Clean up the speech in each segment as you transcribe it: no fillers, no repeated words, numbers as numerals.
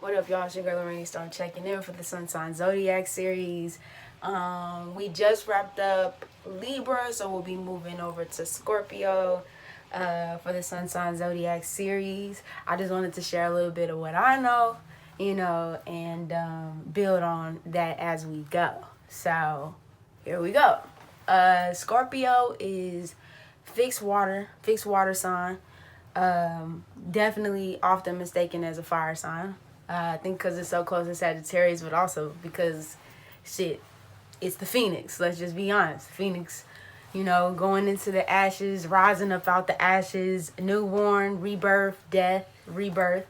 What up, y'all? It's your girl Lorraine Stone checking in for the Sun Sign Zodiac series. We just wrapped up Libra, so we'll be moving over to Scorpio for the Sun Sign Zodiac series. I just wanted to share a little bit of what I know, and build on that as we go. So here we go. Scorpio is fixed water sign. Definitely often mistaken as a fire sign. I think because it's so close to Sagittarius, but also because, shit, it's the Phoenix. Let's just be honest. Phoenix, going into the ashes, rising up out the ashes, newborn, rebirth, death, rebirth.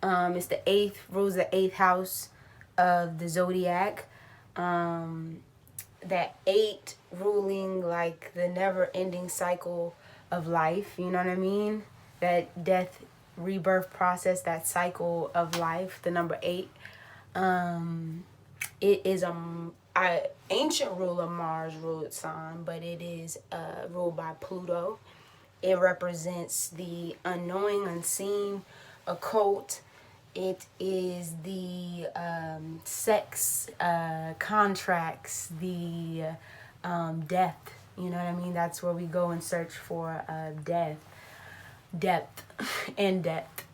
It's the rules the eighth house of the zodiac. That eight ruling like the never-ending cycle of life. You know what I mean? That death rebirth process, that cycle of life, the number 8. It is a ancient ruler, Mars ruled sign, but it is ruled by Pluto. It represents the unknowing, unseen, occult. It is the sex, contracts, the death. You know what I mean? That's where we go and search for depth and depth.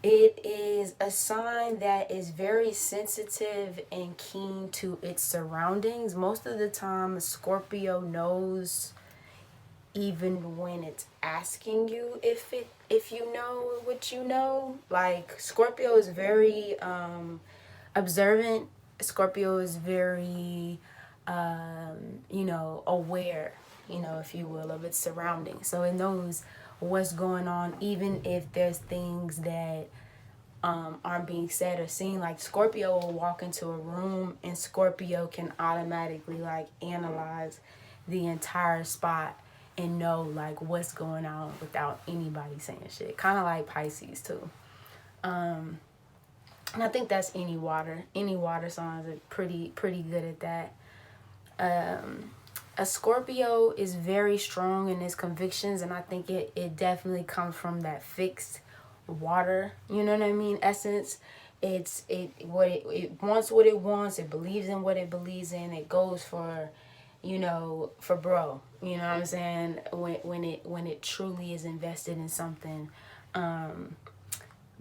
It is a sign that is very sensitive and keen to its surroundings. Most of the time, Scorpio knows even when it's asking you if you know what you know. Like, Scorpio is very observant. Scorpio is very aware, if you will, of its surroundings. So it knows what's going on, even if there's things that aren't being said or seen. Like, Scorpio will walk into a room and Scorpio can automatically like analyze the entire spot and know like what's going on without anybody saying shit. Kind of like Pisces too. And I think that's any water signs are pretty good at that. A Scorpio is very strong in his convictions, and I think it definitely comes from that fixed water, you know what I mean, essence. It wants what it wants, it believes in what it believes in, it goes for bro, you know what I'm saying, when it truly is invested in something.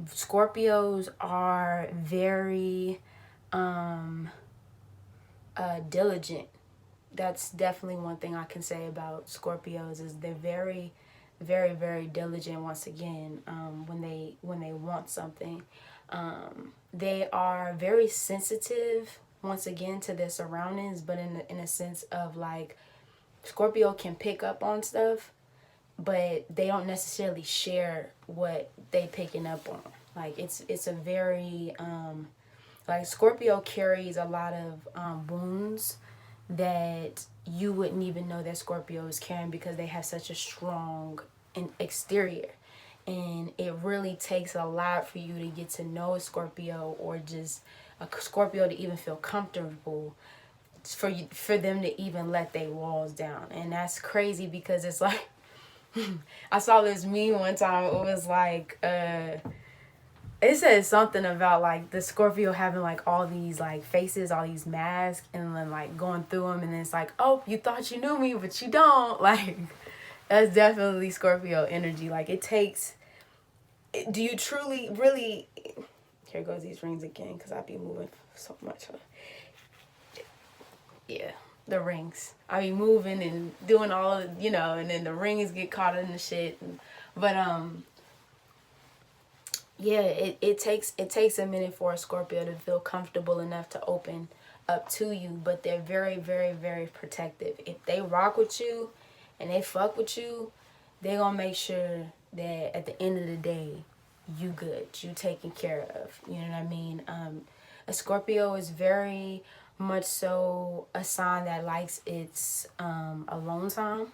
Scorpios are very diligent. That's definitely one thing I can say about Scorpios, is they're very, very, very diligent. Once again, when they want something, they are very sensitive. Once again, to their surroundings, but in a sense of like, Scorpio can pick up on stuff, but they don't necessarily share what they picking up on. Like, it's a very like, Scorpio carries a lot of wounds that you wouldn't even know that Scorpio is carrying, because they have such a strong exterior. And it really takes a lot for you to get to know a Scorpio, or just a Scorpio to even feel comfortable for them to even let their walls down. And that's crazy, because it's like I saw this meme one time. It was like it said something about like the Scorpio having like all these like faces, all these masks, and then like going through them, and then it's like, oh, you thought you knew me, but you don't. Like, that's definitely Scorpio energy. Like, it takes. Do you truly, really? Here goes these rings again, because I be moving so much. Yeah, the rings. I be moving and doing all of, and then the rings get caught in the shit. But yeah, it takes a minute for a Scorpio to feel comfortable enough to open up to you, but they're very, very, very protective. If they rock with you and they fuck with you, they gonna make sure that at the end of the day, you good, you taken care of. You know what I mean? A Scorpio is very much so a sign that likes its alone time.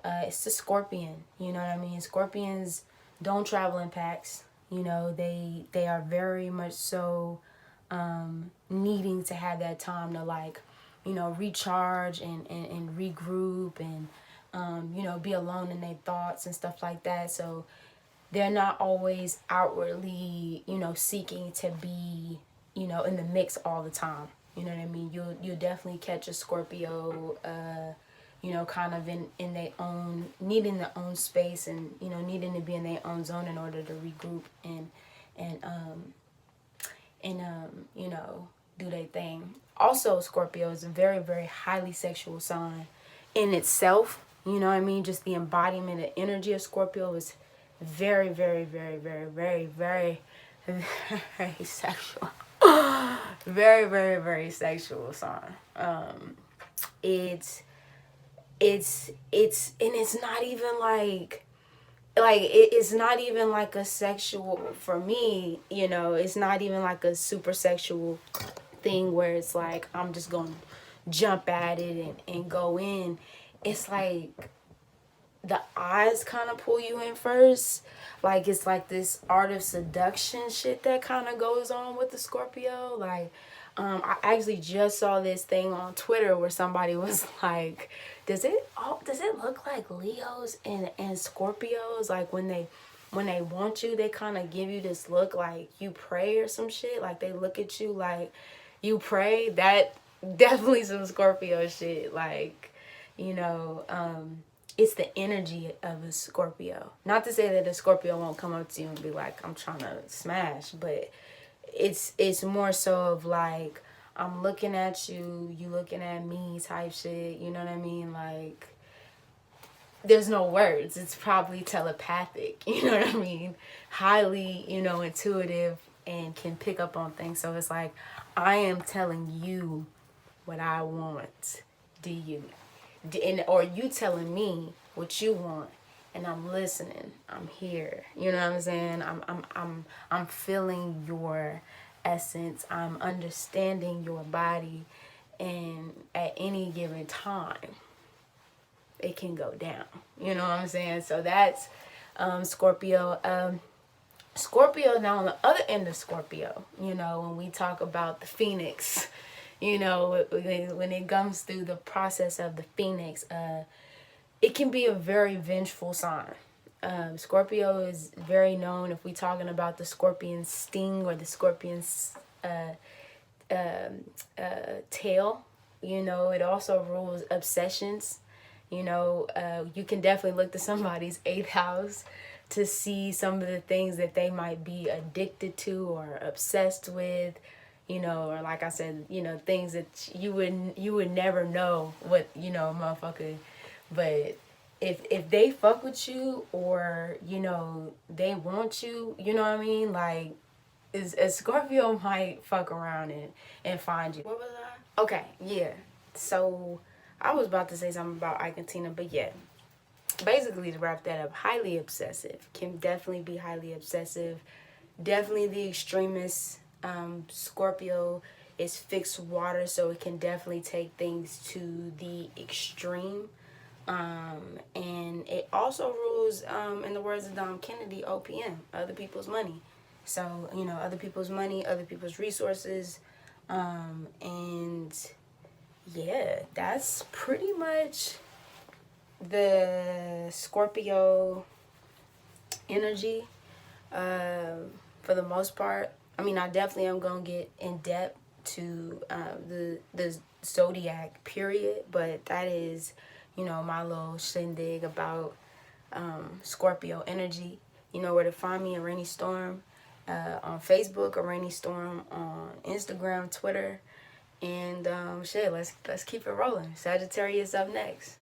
It's the Scorpion. You know what I mean? Scorpions don't travel in packs. They are very much so needing to have that time to like, recharge and regroup and be alone in their thoughts and stuff like that. So they're not always outwardly, you know, seeking to be, you know, in the mix all the time. You know what I mean? You'll definitely catch a Scorpio, you know, kind of in their own, needing their own space, and, you know, needing to be in their own zone in order to regroup and you know, do their thing. Also, Scorpio is a very, very highly sexual sign in itself. You know what I mean? Just the embodiment of energy of Scorpio is very, very, very, very, very, very, very sexual. Very, very, very sexual sign. It's and it's not even like it's not even like a sexual, for me, you know, it's not even like a super sexual thing where it's like I'm just gonna jump at it and go in. It's like the eyes kind of pull you in first. Like, it's like this art of seduction shit that kind of goes on with the Scorpio. Like, I actually just saw this thing on Twitter where somebody was like, does it look like Leos and Scorpios, like when they want you, they kind of give you this look like you pray or some shit, like they look at you like you pray? That definitely some Scorpio shit. Like, you know, it's the energy of a Scorpio. Not to say that a Scorpio won't come up to you and be like, I'm trying to smash, but it's more so of like, I'm looking at you, you looking at me type shit. You know what I mean? Like, there's no words. It's probably telepathic. You know what I mean? Highly, you know, intuitive and can pick up on things. So it's like, I am telling you what I want. Or you telling me what you want, and I'm listening. I'm here. You know what I'm saying? I'm feeling your essence. I'm understanding your body, and at any given time, it can go down. You know what I'm saying? So that's Scorpio. Scorpio. Now on the other end of Scorpio, you know, when we talk about the Phoenix, you know, when it comes through the process of the Phoenix, it can be a very vengeful sign. Scorpio is very known, if we're talking about the scorpion sting or the scorpion's tail. You know, it also rules obsessions. You know, you can definitely look to somebody's 8th house to see some of the things that they might be addicted to or obsessed with. You know, or like I said, you know, things that you would never know what, you know, motherfucker. But if they fuck with you, or, you know, they want you, you know what I mean? Like, a Scorpio might fuck around and find you. What was I? Okay, yeah. So I was about to say something about Ike and Tina, but yeah. Basically, to wrap that up, highly obsessive. Can definitely be highly obsessive. Definitely the extremist. Scorpio is fixed water, so it can definitely take things to the extreme. And it also rules, in the words of Dom Kennedy, OPM, other people's money. So, you know, other people's money, other people's resources. And yeah, that's pretty much the Scorpio energy, for the most part. I mean, I definitely am going to get in depth to the zodiac period, but that is, you know, my little shindig about Scorpio energy. You know where to find me, a Rainy Storm, on Facebook, a Rainy Storm on Instagram, Twitter, and shit, let's keep it rolling. Sagittarius up next.